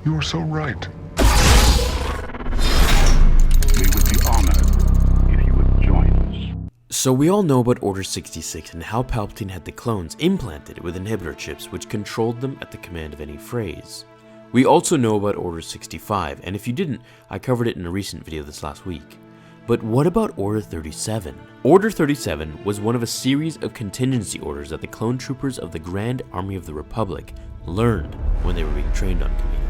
You are so right. We would be honored if you would join us. So we all know about Order 66 and how Palpatine had the clones implanted with inhibitor chips which controlled them at the command of any phrase. We also know about Order 65, and if you didn't, I covered it in a recent video this last week. But what about Order 37? Order 37 was one of a series of contingency orders that the clone troopers of the Grand Army of the Republic learned when they were being trained on Kamino.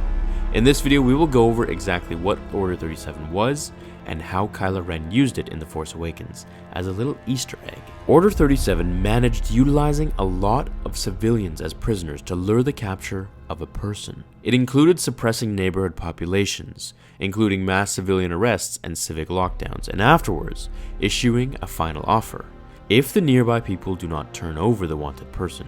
In this video, we will go over exactly what Order 37 was and how Kylo Ren used it in The Force Awakens as a little Easter egg. Order 37 managed utilizing a lot of civilians as prisoners to lure the capture of a person. It included suppressing neighborhood populations, including mass civilian arrests and civic lockdowns, and afterwards issuing a final offer. If the nearby people do not turn over the wanted person,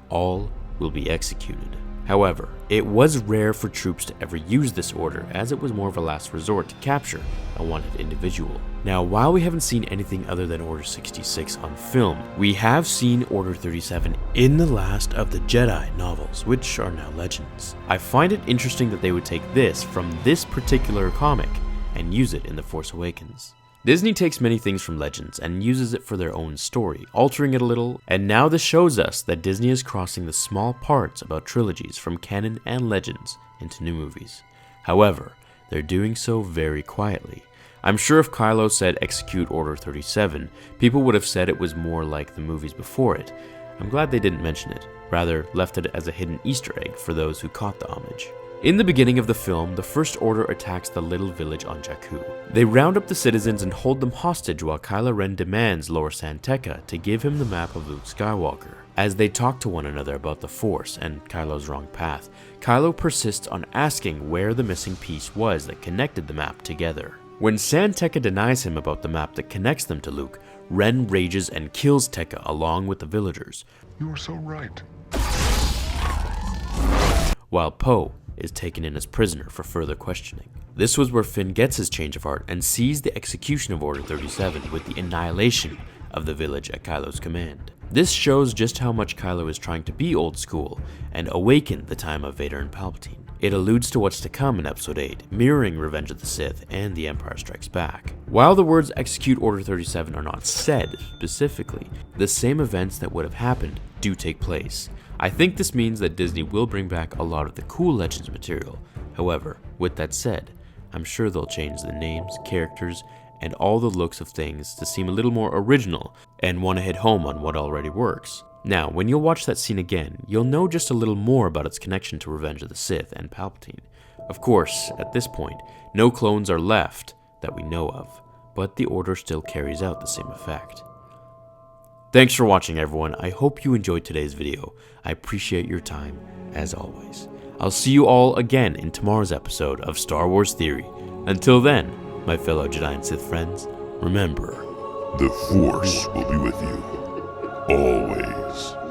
all will be executed. However, it was rare for troops to ever use this order, as it was more of a last resort to capture a wanted individual. Now, while we haven't seen anything other than Order 66 on film, we have seen Order 37 in the last of the Jedi novels, which are now legends. I find it interesting that they would take this from this particular comic and use it in The Force Awakens. Disney takes many things from Legends and uses it for their own story, altering it a little, and now this shows us that Disney is crossing the small parts about trilogies from canon and Legends into new movies. However, they're doing so very quietly. I'm sure if Kylo said execute Order 37, people would have said it was more like the movies before it. I'm glad they didn't mention it, rather left it as a hidden Easter egg for those who caught the homage. In the beginning of the film, the First Order attacks the little village on Jakku. They round up the citizens and hold them hostage while Kylo Ren demands Lor San Tekka to give him the map of Luke Skywalker. As they talk to one another about the Force and Kylo's wrong path, Kylo persists on asking where the missing piece was that connected the map together. When San Tekka denies him about the map that connects them to Luke, Ren rages and kills Tekka along with the villagers. You are so right. While Poe is taken in as prisoner for further questioning. This was where Finn gets his change of heart and sees the execution of Order 37 with the annihilation of the village at Kylo's command. This shows just how much Kylo is trying to be old school and awaken the time of Vader and Palpatine. It alludes to what's to come in Episode 8, mirroring Revenge of the Sith and The Empire Strikes Back. While the words execute Order 37 are not said specifically, the same events that would have happened do take place. I think this means that Disney will bring back a lot of the cool Legends material. However, with that said, I'm sure they'll change the names, characters, and all the looks of things to seem a little more original and want to hit home on what already works. Now, when you'll watch that scene again, you'll know just a little more about its connection to Revenge of the Sith and Palpatine. Of course, at this point, no clones are left that we know of, but the Order still carries out the same effect. Thanks for watching, everyone. I hope you enjoyed today's video. I appreciate your time, as always. I'll see you all again in tomorrow's episode of Star Wars Theory. Until then, my fellow Jedi and Sith friends, remember, The Force will be with you always.